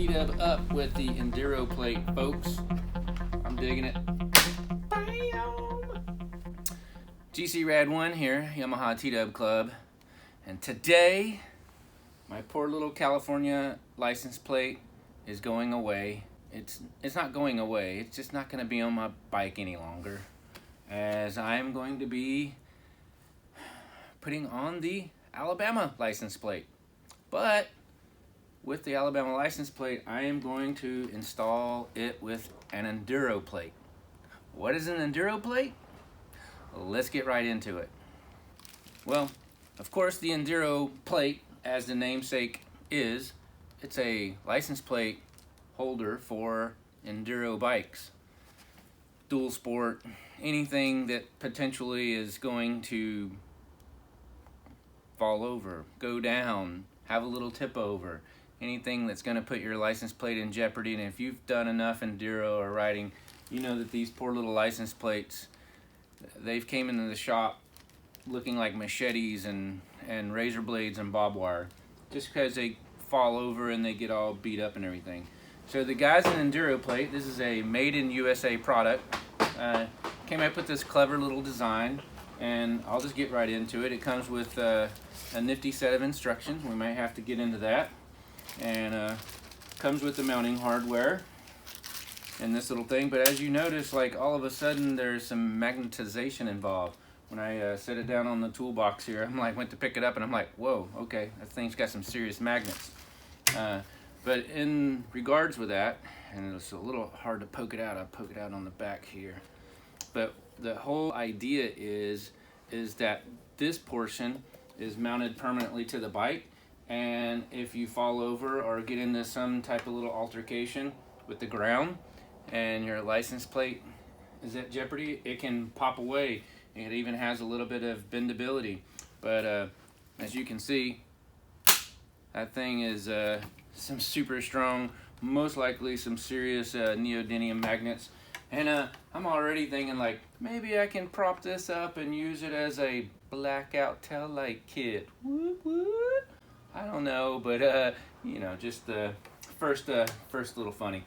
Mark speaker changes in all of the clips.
Speaker 1: Tdub up with the Enduroplate, folks. I'm digging it. Bam! GC Rad 1 here, Yamaha Tdub Club. And today, my poor little California license plate is going away. It's not going away, it's just not going to be on my bike any longer, as I'm going to be putting on the Alabama license plate. But with the Alabama license plate, I am going to install it with an Enduroplate. What is an Enduroplate? Let's get right into it. Well, of course, the Enduroplate, as the namesake is, it's a license plate holder for enduro bikes, Dualsport, anything that potentially is going to fall over, go down, have a little tip over, anything that's going to put your license plate in jeopardy. And if you've done enough enduro or riding, you know that these poor little license plates, they've came into the shop looking like machetes and razor blades and barbed wire, just because they fall over and they get all beat up and everything. So the guys in Enduroplate, this is a made in USA product, came up with this clever little design, and I'll just get right into it. It comes with a nifty set of instructions. We might have to get into that. And comes with the mounting hardware and this little thing. But as you notice, like, all of a sudden there's some magnetization involved. When I set it down on the toolbox here, I'm like, went to pick it up and I'm like, whoa, okay, that thing's got some serious magnets. But in regards with that, and it's a little hard to poke it out, I'll poke it out on the back here. But the whole idea is that this portion is mounted permanently to the bike, and if you fall over or get into some type of little altercation with the ground and your license plate is at jeopardy, it can pop away. It even has a little bit of bendability. But as you can see, that thing is some super strong, most likely some serious neodymium magnets. And I'm already thinking, like, maybe I can prop this up and use it as a blackout tail light kit. Whoop, whoop. I don't know, but you know, just the first little funny.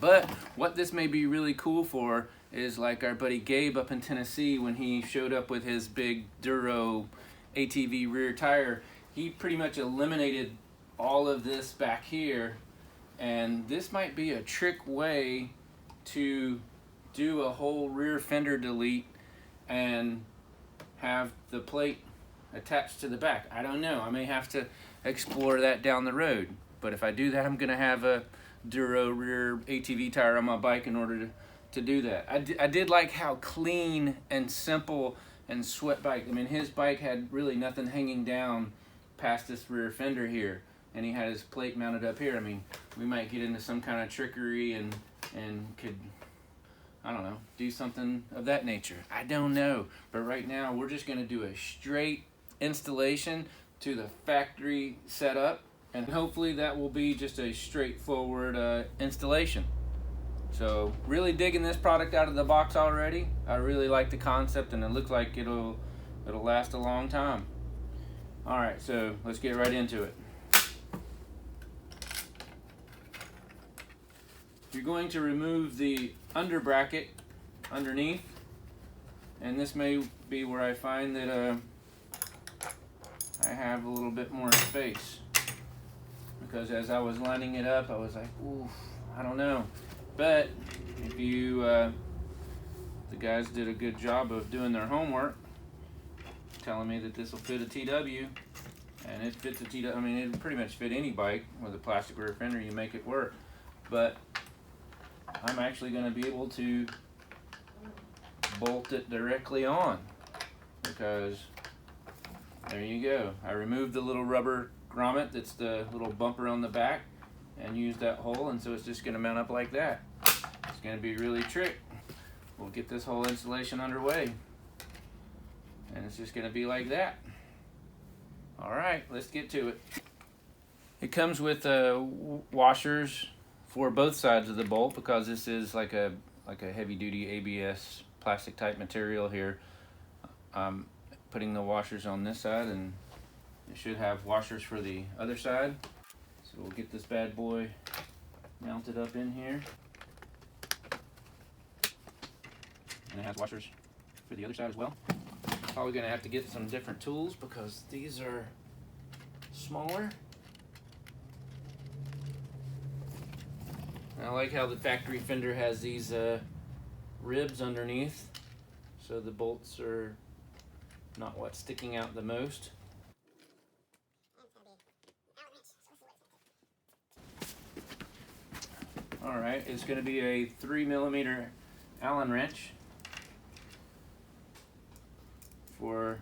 Speaker 1: But what this may be really cool for is, like our buddy Gabe up in Tennessee, when he showed up with his big Duro ATV rear tire, he pretty much eliminated all of this back here, and this might be a trick way to do a whole rear fender delete and have the plate attached to the back. I don't know, I may have to explore that down the road, but if I do that, I'm gonna have a Duro rear ATV tire on my bike in order to do that. I did like how clean and simple and swept bike. I mean, his bike had really nothing hanging down past this rear fender here, and he had his plate mounted up here. I mean, we might get into some kind of trickery and could, I don't know, do something of that nature. I don't know. But right now, we're just going to do a straight installation to the factory setup, and hopefully that will be just a straightforward installation. So really digging this product out of the box already. I really like the concept, and it looks like it'll last a long time. All right, so let's get right into it. You're going to remove the under bracket underneath, and this may be where I find that I have a little bit more space, because as I was lining it up, I was like, ooh, I don't know. But if you, the guys did a good job of doing their homework, telling me that this will fit a TW, and it fits a TW. I mean, it pretty much fit any bike with a plastic rear fender. You make it work. But I'm actually going to be able to bolt it directly on, because there you go. I removed the little rubber grommet that's the little bumper on the back and used that hole, and so it's just going to mount up like that. It's going to be really trick. We'll get this whole installation underway, and it's just going to be like that. All right, let's get to it. It comes with washers for both sides of the bolt, because this is like a heavy-duty ABS plastic type material here. I'm putting the washers on this side, and it should have washers for the other side. So we'll get this bad boy mounted up in here. And it has washers for the other side as well. Probably gonna have to get some different tools because these are smaller. And I like how the factory fender has these ribs underneath, so the bolts are not what's sticking out the most. Alright, it's going to be a 3mm Allen wrench for,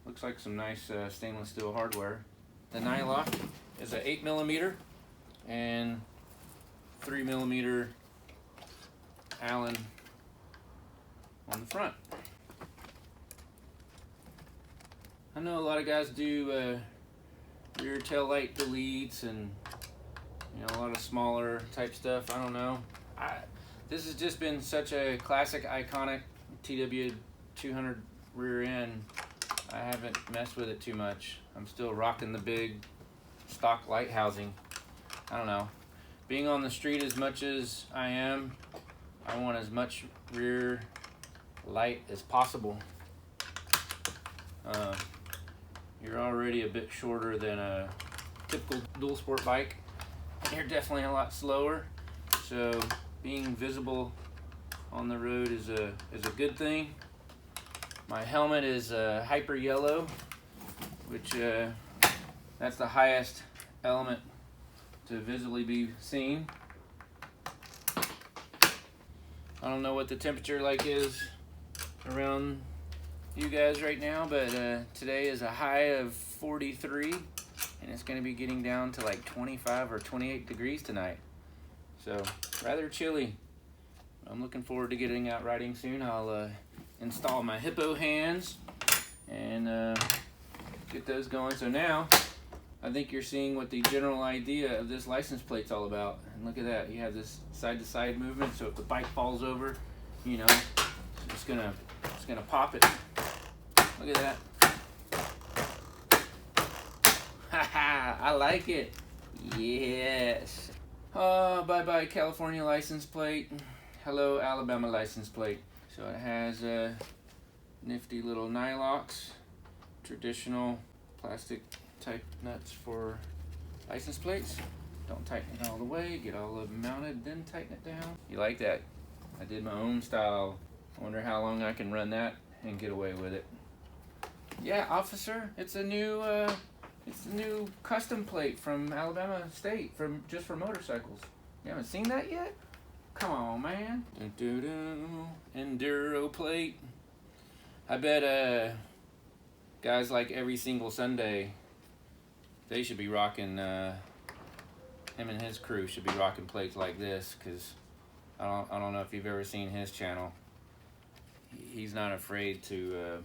Speaker 1: looks like some nice stainless steel hardware. The nylock is a 8mm and 3mm Allen on the front. I know a lot of guys do rear tail light deletes and a lot of smaller type stuff. I don't know. This has just been such a classic, iconic TW200 rear end. I haven't messed with it too much. I'm still rocking the big stock light housing. I don't know. Being on the street as much as I am, I want as much rear light as possible. You're already a bit shorter than a typical Dualsport bike. You're definitely a lot slower, so being visible on the road is a good thing. My helmet is hyper yellow, which that's the highest element to visibly be seen. I don't know what the temperature like is around you guys right now, but today is a high of 43. And it's going to be getting down to like 25 or 28 degrees tonight. So, rather chilly. I'm looking forward to getting out riding soon. I'll install my hippo hands and get those going. So now, I think you're seeing what the general idea of this license plate's all about. And look at that. You have this side-to-side movement, so if the bike falls over, it's gonna pop it. Look at that. Haha, I like it. Yes. Oh, bye-bye California license plate. Hello Alabama license plate. So it has nifty little nylocks, traditional plastic type nuts for license plates. Don't tighten it all the way, get all of them mounted, then tighten it down. You like that? I did my own style. I wonder how long I can run that and get away with it. Yeah, officer, it's a new custom plate from Alabama State, just for motorcycles. You haven't seen that yet? Come on, man. Enduroplate. I bet guys like Every Single Sunday, they should be rocking, him and his crew should be rocking plates like this, because I don't know if you've ever seen his channel. He's not afraid to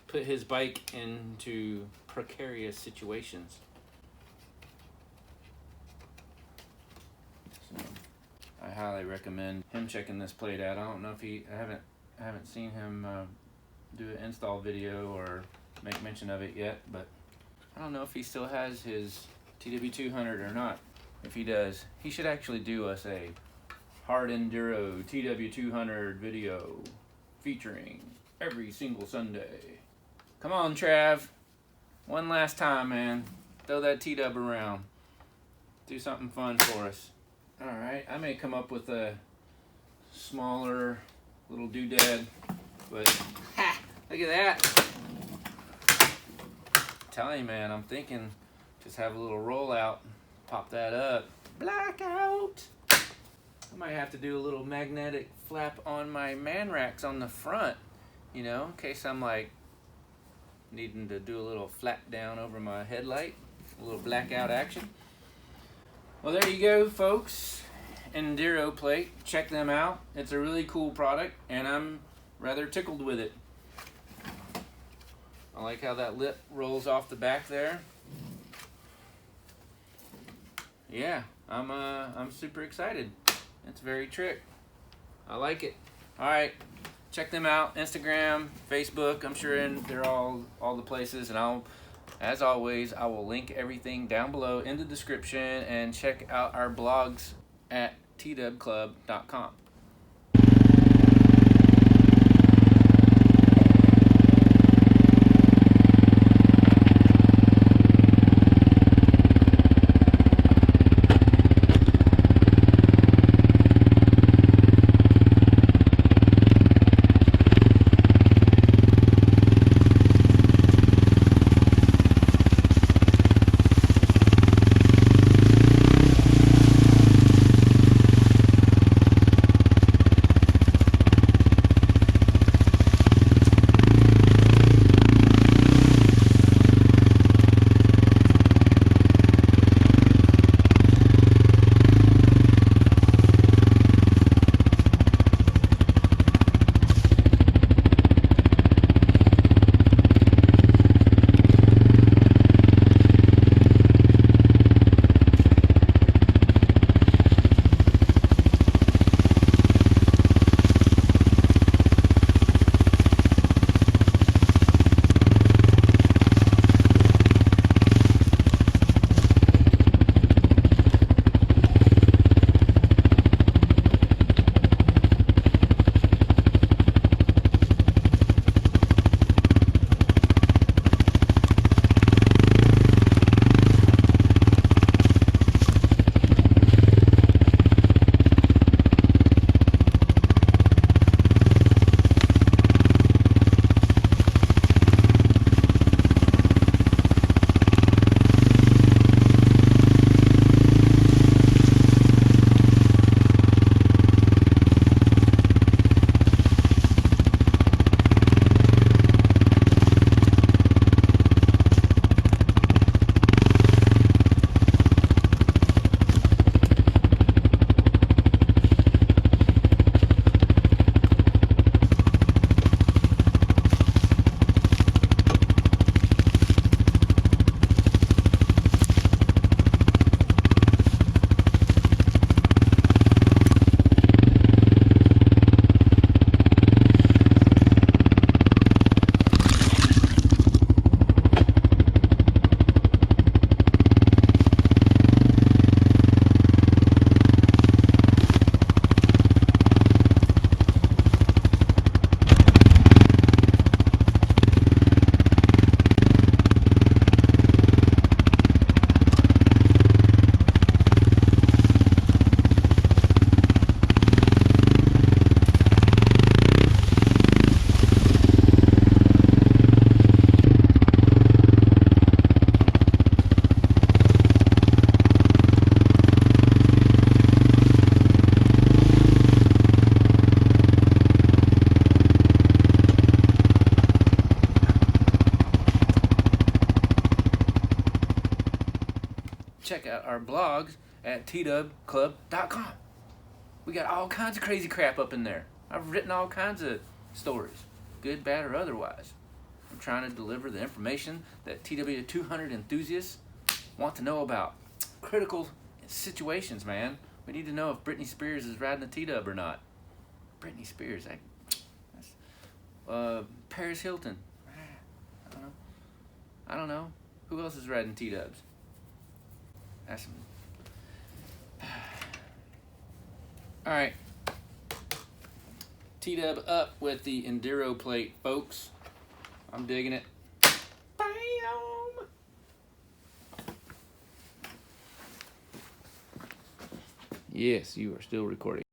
Speaker 1: put his bike into precarious situations. So I highly recommend him checking this plate out. I don't know if I haven't seen him do an install video or make mention of it yet, but I don't know if he still has his TW200 or not. If he does, he should actually do us a hard enduro TW200 video featuring Every Single Sunday. Come on, Trav. One last time, man. Throw that Tdub around. Do something fun for us. Alright, I may come up with a smaller little doodad, but ha! Look at that. I'm telling you, man, I'm thinking just have a little rollout. Pop that up. Blackout! I might have to do a little magnetic flap on my man racks on the front, in case I'm like needing to do a little flap down over my headlight, a little blackout action. Well, there you go, folks. Enduroplate, check them out. It's a really cool product, and I'm rather tickled with it. I like how that lip rolls off the back there. Yeah, I'm super excited. It's very trick. I like it. All right. Check them out, Instagram, Facebook. I'm sure they're all the places, and I'll As always, I will link everything down below in the description, and check out our blogs at tdubclub.com. Check out our blogs at TWclub.com. We got all kinds of crazy crap up in there. I've written all kinds of stories, good, bad, or otherwise. I'm trying to deliver the information that TW200 enthusiasts want to know about. Critical situations, man. We need to know if Britney Spears is riding a Tdub or not. Britney Spears, Paris Hilton. I don't know. Who else is riding Tdubs? That's some. All right. Tdub up with the Enduroplate, folks. I'm digging it. Bam! Yes, you are still recording.